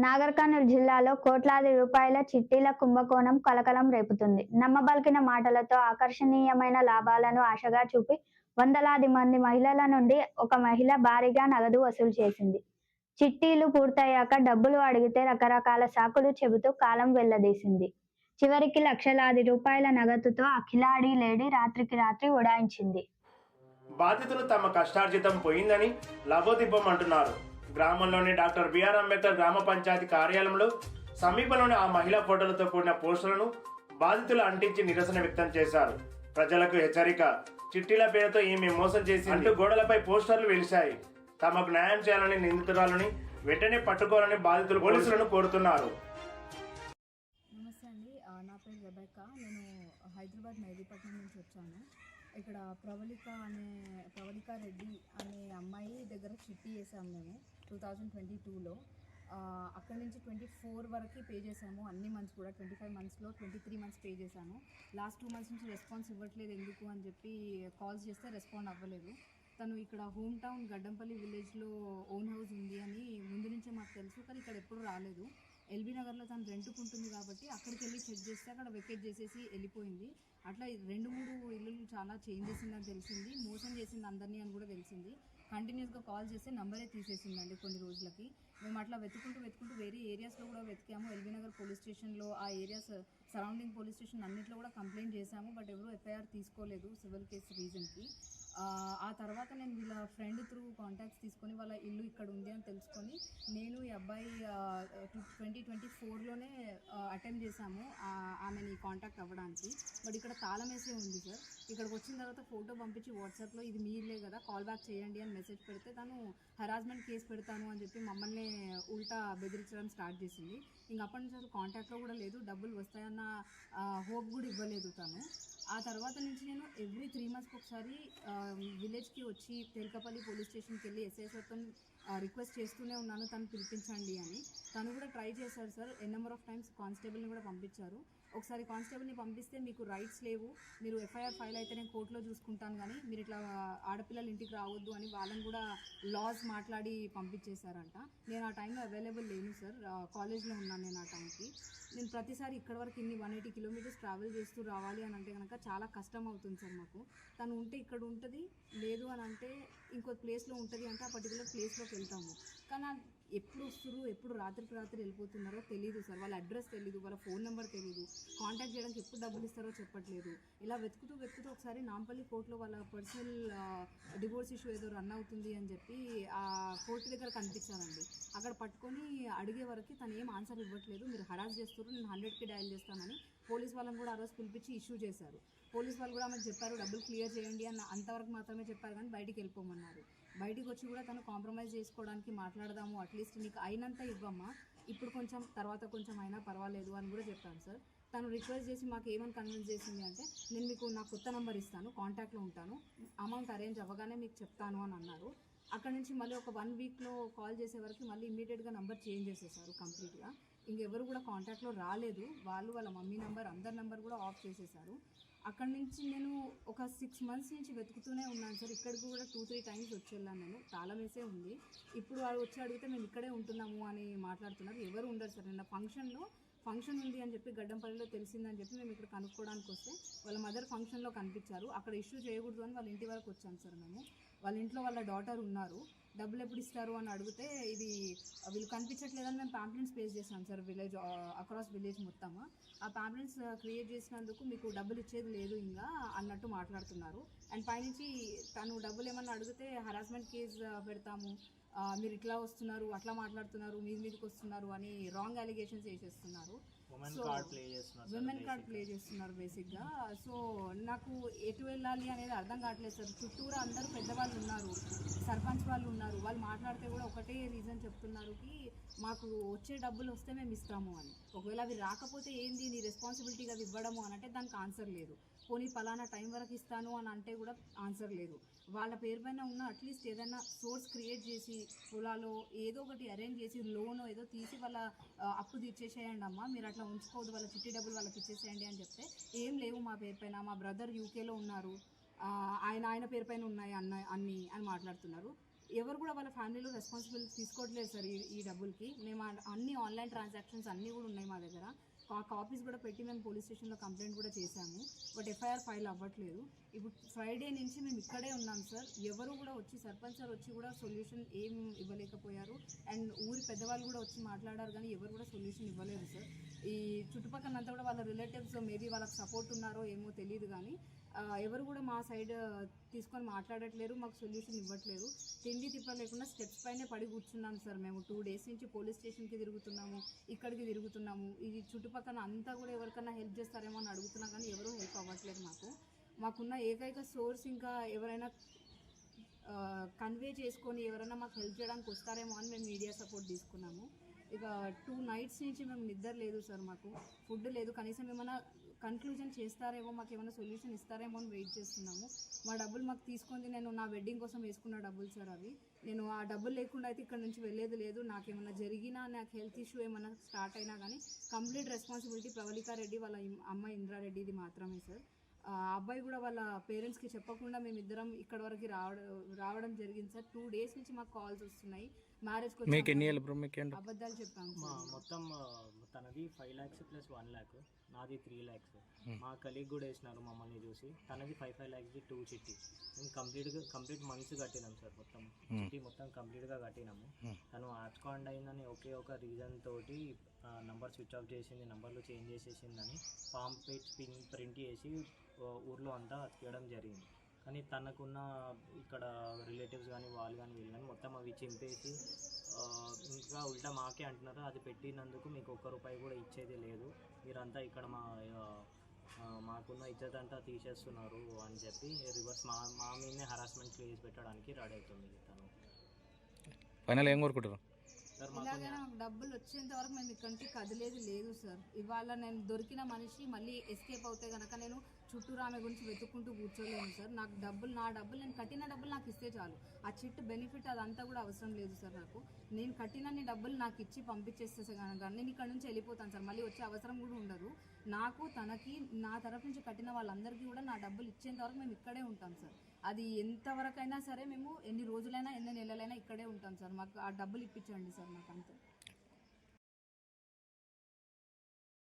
నాగర్ కర్నూల్ జిల్లాలో కోట్లాది రూపాయల చిట్టీల కుంభకోణం కలకలం రేపుతుంది. నమ్మబలికిన మాటలతో ఆకర్షణీయమైన లాభాలను ఆశగా చూపి వందలాది మంది మహిళల నుండి ఒక మహిళ భారీగా నగదు వసూలు చేసింది. చిట్టీలు పూర్తయ్యాక డబ్బులు అడిగితే రకరకాల సాకులు చెబుతూ కాలం వెళ్లదీసింది. చివరికి లక్షలాది రూపాయల నగదుతో అఖిలాడి లేడీ రాత్రికి రాత్రి ఉడాయించింది. బాధితులు తమ కష్టార్జితం పోయిందని లబోదిబ్బమంటున్నారు. గ్రామంలోని డాక్టర్ బిఆర్ అంబేద్కర్ గ్రామ పంచాయతీ కార్యాలయంలో సమీపంలోని ఆ మహిళా ఫోటోలతో కూడిన పోస్టులను బాధితులు అంటించి నిరసన వ్యక్తం చేశారు. ప్రజలకు హెచ్చరిక, చిట్టీల పేరుతో ఈమె మోసం చేసి అంటూ గోడలపై పోస్టర్లు వెలిశాయి. తమకు న్యాయం చేయాలని నిందితురాలని వెంటనే పట్టుకోవాలని బాధితులు పోలీసులను కోరుతున్నారు. నమస్తే అండి, నా పేరు రెబెక్కా. నేను హైదరాబాద్ మెహదీపట్నం నుంచి వచ్చాను. ఇక్కడ ప్రవళిక రెడ్డి అనే అమ్మాయి దగ్గర చిట్టి వేసాము మేము 2022లో. అక్కడి నుంచి 24 వరకు పే చేసాము. అన్ని మంత్స్ కూడా 25 మంత్స్లో 23 మంత్స్ పే చేశాను. లాస్ట్ 2 మంత్స్ నుంచి రెస్పాన్స్ ఇవ్వట్లేదు ఎందుకు అని చెప్పి కాల్స్ చేస్తే రెస్పాండ్ అవ్వలేదు. తను ఇక్కడ హోమ్ టౌన్ గడ్డంపల్లి విలేజ్లో ఓన్ హౌస్ ఉంది అని ముందు నుంచే మాకు తెలుసు, కానీ ఇక్కడ ఎప్పుడు రాలేదు. ఎల్బీ నగర్లో తను రెంట్కు ఉంటుంది కాబట్టి అక్కడికి వెళ్ళి చెక్ చేస్తే అక్కడ వెకేట్ చేసేసి వెళ్ళిపోయింది. అట్లా 2-3 ఇల్లులు చాలా చేంజ్ చేసిందని తెలిసింది, మోసం చేసింది అందరినీ అని కూడా తెలిసింది. కంటిన్యూస్గా కాల్ చేస్తే నంబరే తీసేసిందండి కొన్ని రోజులకి. మేము అట్లా వెతుకుంటూ వేరే ఏరియాస్లో కూడా వెతికాము. ఎల్బీ నగర్ పోలీస్ స్టేషన్లో, ఆ ఏరియాస్ సరౌండింగ్ పోలీస్ స్టేషన్ అన్నింటిలో కూడా కంప్లైంట్ చేశాము, బట్ ఎవరు ఎఫ్ఐఆర్ తీసుకోలేదు సివిల్ కేసు రీజన్కి. ఆ తర్వాత నేను వీళ్ళ ఫ్రెండ్ త్రూ కాంటాక్ట్స్ తీసుకొని వాళ్ళ ఇల్లు ఇక్కడ ఉంది అని తెలుసుకొని నేను ఈ అబ్బాయి 2024లోనే అటెంప్ట్ చేశాము ఆమెని కాంటాక్ట్ అవ్వడానికి. బట్ ఇక్కడ తాళం వేసే ఉంది సార్. ఇక్కడికి వచ్చిన తర్వాత ఫోటో పంపించి వాట్సాప్లో ఇది మీరే కదా కాల్ బ్యాక్ చేయండి అని మెసేజ్ పెడితే తను హెరాస్మెంట్ కేసు పెడతాను అని చెప్పి మమ్మల్ని ఉల్టా బెదిరించడం స్టార్ట్ చేసింది. ఇంక అప్పటి నుంచి అసలు కాంటాక్ట్లో కూడా లేదు, డబ్బులు వస్తాయన్న హోప్ కూడా ఇవ్వలేదు తను. ఆ తర్వాత నుంచి నేను ఎవ్రీ 3 మంత్స్కి ఒకసారి విలేజ్కి వచ్చి తెల్కపల్లి పోలీస్ స్టేషన్కి వెళ్ళి ఎస్ఐతో రిక్వెస్ట్ చేస్తూనే ఉన్నాను తను పిలిపించండి అని. తను కూడా ట్రై చేశారు సార్, నెంబర్ ఆఫ్ టైమ్స్ కానిస్టేబుల్ని కూడా పంపించారు. ఒకసారి కానిస్టేబుల్ని పంపిస్తే మీకు రైట్స్ లేవు, మీరు ఎఫ్ఐఆర్ ఫైల్ అయితే నేను కోర్టులో చూసుకుంటాను, కానీ మీరు ఇట్లా ఆడపిల్లలు ఇంటికి రావద్దు అని వాళ్ళని కూడా లాస్ మాట్లాడి పంపించేశారంట. నేను ఆ టైంలో అవైలబుల్ లేను సార్, కాలేజ్లో ఉన్నాను నేను ఆ టైంకి. నేను ప్రతిసారి ఇక్కడ వరకు 180 కిలోమీటర్స్ ట్రావెల్ చేస్తూ రావాలి అని అంటే కనుక చాలా కష్టం అవుతుంది సార్ మాకు. తను ఉంటే ఇక్కడ ఉంటుంది, లేదు అని అంటే ఇంకో ప్లేస్లో ఉంటుంది అంటే ఆ పర్టికులర్ ప్లేస్లోకి వెళ్తాము. కానీ ఎప్పుడు వస్తున్నారు, ఎప్పుడు రాత్రికి రాత్రి వెళ్ళిపోతున్నారో తెలియదు సార్. వాళ్ళ అడ్రస్ తెలియదు, వాళ్ళ ఫోన్ నెంబర్ తెలియదు, కాంటాక్ట్ చేయడానికి ఎప్పుడు డబ్బులు ఇస్తారో చెప్పట్లేదు. ఇలా వెతుకుతూ ఒకసారి నాంపల్లి కోర్టులో వాళ్ళ పర్సనల్ డివోర్స్ ఇష్యూ ఏదో రన్ అవుతుంది అని చెప్పి ఆ కోర్టు దగ్గర కనిపించానండి. అక్కడ పట్టుకొని అడిగే వరకు తను ఏం ఆన్సర్ ఇవ్వట్లేదు, మీరు హరాస్ చేస్తారు, నేను 100కి డయల్ చేస్తానని పోలీస్ వాళ్ళని కూడా ఆ రోజు పిలిపించి ఇష్యూ చేశారు. పోలీస్ వాళ్ళు కూడా ఆమెకు చెప్పారు డబ్బులు క్లియర్ చేయండి అన్న అంతవరకు మాత్రమే చెప్పారు, కానీ బయటికి వెళ్ళిపోమన్నారు. బయటికి వచ్చి కూడా తను కాంప్రమైజ్ చేసుకోవడానికి మాట్లాడదాము, అట్లీస్ట్ నీకు అయినంత ఇవ్వమ్మా, ఇప్పుడు కొంచెం తర్వాత కొంచెం అయినా పర్వాలేదు అని కూడా చెప్పాను సార్. తను రిక్వెస్ట్ చేసి మాకు ఏమని కన్విన్స్ చేసింది అంటే, నేను మీకు నా కొత్త నెంబర్ ఇస్తాను, కాంటాక్ట్లో ఉంటాను, అమౌంట్ అరేంజ్ అవ్వగానే మీకు చెప్తాను అని అన్నారు. అక్కడ నుంచి మళ్ళీ ఒక 1 వీక్లో కాల్ చేసే వరకు మళ్ళీ ఇమ్మీడియట్గా నెంబర్ చేంజ్ చేసేసారు కంప్లీట్గా. ఇంకెవరు కూడా కాంటాక్ట్లో రాలేదు. వాళ్ళు వాళ్ళ మమ్మీ నెంబర్ అందరి నెంబర్ కూడా ఆఫ్ చేసేసారు. అక్కడి నుంచి నేను ఒక 6 మంత్స్ నుంచి వెతుకుతూనే ఉన్నాను సార్. ఇక్కడికి కూడా 2-3 టైమ్స్ వచ్చి వెళ్ళాను నేను, తాళం వేసే ఉంది. ఇప్పుడు వాళ్ళు వచ్చి అడిగితే మేము ఇక్కడే ఉంటున్నాము అని మాట్లాడుతున్నారు. ఎవరు ఉండరు సార్. నిన్న ఫంక్షన్ ఉంది అని చెప్పి గడ్డంపల్లిలో తెలిసిందని చెప్పి మేము ఇక్కడ కనుక్కోవడానికి వస్తే వాళ్ళ మదర్ ఫంక్షన్లో కనిపించారు. అక్కడ ఇష్యూ చేయకూడదు అని వాళ్ళ ఇంటి వరకు వచ్చాను సార్ మేము. వాళ్ళ ఇంట్లో వాళ్ళ డాటర్ ఉన్నారు, డబ్బులు ఎప్పుడు ఇస్తారు అని అడిగితే ఇది వీళ్ళు కనిపించట్లేదని మేము ప్యాంప్లెట్స్ పేస్ చేసాం సార్ విలేజ్ అక్రాస్ విలేజ్ మొత్తము. ఆ ప్యాంప్లెట్స్ క్రియేట్ చేసినందుకు మీకు డబ్బులు ఇచ్చేది లేదు ఇంకా అన్నట్టు మాట్లాడుతున్నారు. అండ్ పైనుంచి తను డబ్బులు ఏమన్నా అడిగితే హరాస్మెంట్ కేసు పెడతాము, మీరు ఇట్లా వస్తున్నారు, అట్లా మాట్లాడుతున్నారు, మీదకి వస్తున్నారు అని రాంగ్ అలిగేషన్స్ వేసేస్తున్నారు. విమెన్ కార్డ్ ప్లే చేస్తున్నారు బేసిక్గా. సో నాకు ఎటు వెళ్ళాలి అనేది అర్థం కావట్లేదు సార్. చుట్టూరా అందరూ పెద్దవాళ్ళు ఉన్నారు, సర్పంచ్ వాళ్ళు ఉన్నారు, వాళ్ళు మాట్లాడితే కూడా ఒకటే రీజన్ చెప్తున్నారు కి మాకు వచ్చే డబ్బులు వస్తే మేము ఇస్తాము అని. ఒకవేళ అవి రాకపోతే ఏంది నీ రెస్పాన్సిబిలిటీగా అవి ఇవ్వడము అని అంటే దానికి ఆన్సర్ లేదు. పోనీ పలానా టైం వరకు ఇస్తాను అని అంటే కూడా ఆన్సర్ లేదు. వాళ్ళ పేరు పైన ఉన్న అట్లీస్ట్ ఏదైనా సోర్స్ క్రియేట్ చేసి పొలాలో ఏదో ఒకటి అరేంజ్ చేసి లోన్ ఏదో తీసి వాళ్ళ అప్పు తీర్చేసేయండి అమ్మా, మీరు అట్లా ఉంచుకోవద్దు, వాళ్ళ చిట్టి డబ్బులు వాళ్ళకి ఇచ్చేసేయండి అని చెప్తే ఏం లేవు మా పేరు పైన, మా బ్రదర్ యూకేలో ఉన్నారు, ఆయన పేరు పైన ఉన్నాయి అన్ని అని మాట్లాడుతున్నారు. ఎవరు కూడా వాళ్ళ ఫ్యామిలీలో రెస్పాన్సిబిలిటీ తీసుకోవట్లేదు సార్ ఈ డబ్బులకి. మేము అన్ని ఆన్లైన్ ట్రాన్సాక్షన్స్ అన్నీ కూడా ఉన్నాయి మా దగ్గర. కాపీస్ కూడా పెట్టి మేము పోలీస్ స్టేషన్లో కంప్లైంట్ కూడా చేశాము. బట్ ఎఫ్ఐఆర్ ఫైల్ అవ్వట్లేదు. ఇప్పుడు ఫ్రైడే నుంచి మేము ఇక్కడే ఉన్నాం సార్. ఎవరు కూడా వచ్చి సర్పంచ్ సార్ వచ్చి కూడా సొల్యూషన్ ఏం ఇవ్వలేకపోయారు. అండ్ ఊరి పెద్దవాళ్ళు కూడా వచ్చి మాట్లాడారు కానీ ఎవరు కూడా సొల్యూషన్ ఇవ్వలేదు సార్. ఈ చుట్టుపక్కలంతా కూడా వాళ్ళ రిలేటివ్స్ మేబీ వాళ్ళకి సపోర్ట్ ఉన్నారో ఏమో తెలియదు కానీ ఎవరు కూడా మా సైడ్ తీసుకొని మాట్లాడట్లేరు, మాకు సొల్యూషన్ ఇవ్వట్లేదు. తిండి తిప్ప లేకుండా స్టెప్స్ పైనే పడి కూర్చున్నాం సార్. మేము 2 days నుంచి పోలీస్ స్టేషన్కి తిరుగుతున్నాము, ఇక్కడికి తిరుగుతున్నాము. ఇది చుట్టుపక్కల అంతా కూడా ఎవరికన్నా హెల్ప్ చేస్తారేమో అని అడుగుతున్నా కానీ ఎవరూ హెల్ప్ అవ్వట్లేదు మాకున్న ఏకైక సోర్స్ ఇంకా ఎవరైనా కన్వే చేసుకొని ఎవరైనా మాకు హెల్ప్ చేయడానికి వస్తారేమో అని మేము మీడియా సపోర్ట్ తీసుకున్నాము. ఇక 2 nights నుంచి మేము నిద్ర లేదు సార్, మాకు ఫుడ్ లేదు. కనీసం ఏమైనా కన్క్లూజన్ చేస్తారేమో, మాకు ఏమైనా సొల్యూషన్ ఇస్తారేమో అని వెయిట్ చేస్తున్నాము. మా డబ్బులు మాకు తీసుకుంది, నేను నా వెడ్డింగ్ కోసం వేసుకున్న డబ్బులు సార్ అవి. నేను ఆ డబ్బులు లేకుండా అయితే ఇక్కడ నుంచి వెళ్ళేది లేదు. నాకేమైనా జరిగినా, నాకు హెల్త్ ఇష్యూ ఏమైనా స్టార్ట్ అయినా కానీ కంప్లీట్ రెస్పాన్సిబిలిటీ ప్రవళికారెడ్డి వాళ్ళ అమ్మ ఇంద్రారెడ్డిది మాత్రమే సార్. ఆ అబ్బాయి కూడా వాళ్ళ పేరెంట్స్కి చెప్పకుండా మేమిద్దరం ఇక్కడ వరకు రావడం జరిగింది సార్. 2 days నుంచి మాకు కాల్స్ వస్తున్నాయి. మ్యారేజ్కి మీకు ఎన్ని ఏళ్ళు బ్రో? మీకు అబద్ధాలు చెప్పాము సార్. మొత్తం తనది 5 lakhs + 1 lakh, నాది 3 lakhs. మా కలీగ్ కూడా వేసినారు మమ్మల్ని చూసి. తనది 5 lakhs 2 చిట్టి. మేము కంప్లీట్ మంత్స్ కట్టినాం సార్. మొత్తం చిట్టి మొత్తం కంప్లీట్గా కట్టినాము. తను ఆబ్స్కాండ్ అయిందని ఒకే ఒక రీజన్ తోటి నంబర్ స్విచ్ ఆఫ్ చేసింది, నంబర్లు చేంజ్ చేసేసిందని పాంప్లెట్స్ ప్రింట్ చేసి ఊర్లో అంతా తీయడం జరిగింది. కానీ తనకున్న ఇక్కడ రిలేటివ్స్ కానీ వాళ్ళు కానీ మొత్తం అవి చింపేసి ఇంకా ఉల్టా మాకే అంటున్నారు, అది పెట్టినందుకు మీకు ₹1 కూడా ఇచ్చేది లేదు, మీరంతా ఇక్కడ మాకున్న ఇజ్జత్ అంతా తీసేస్తున్నారు అని చెప్పి రివర్స్ మా మీదనే హరాస్మెంట్ కేసు పెట్టడానికి రెడీ అవుతుంది తను. ఫైనల్ ఏం కోరుకుంటారు సార్? ఇలాగే నాకు డబ్బులు వచ్చేంత వరకు మేము ఇక్కడ నుంచి కదిలేదు లేదు సార్. ఇవాళ నేను దొరికిన మనిషి మళ్ళీ ఎస్కేప్ అవుతే కనుక నేను చుట్టూరు ఆమె గురించి వెతుక్కుంటూ కూర్చోలేను సార్. నా డబ్బులు నేను కట్టిన డబ్బులు నాకు ఇస్తే చాలు. ఆ చిట్ బెనిఫిట్ అదంతా కూడా అవసరం లేదు సార్ నాకు. నేను కట్టినన్ని డబ్బులు నాకు ఇచ్చి పంపించేస్తే కనుక నేను ఇక్కడ నుంచి వెళ్ళిపోతాను సార్. మళ్ళీ వచ్చే అవసరం కూడా ఉండదు నాకు. తనకి నా తరఫు నుంచి కట్టిన వాళ్ళందరికీ కూడా నా డబ్బులు ఇచ్చేంత వరకు మేము ఇక్కడే ఉంటాం సార్. అది ఎంతవరకైనా సరే మేము ఎన్ని రోజులైనా ఎన్ని నెలలైనా ఇక్కడే ఉంటాం సార్. మాకు ఆ డబ్బులు ఇప్పించండి సార్, మాకు అంతే.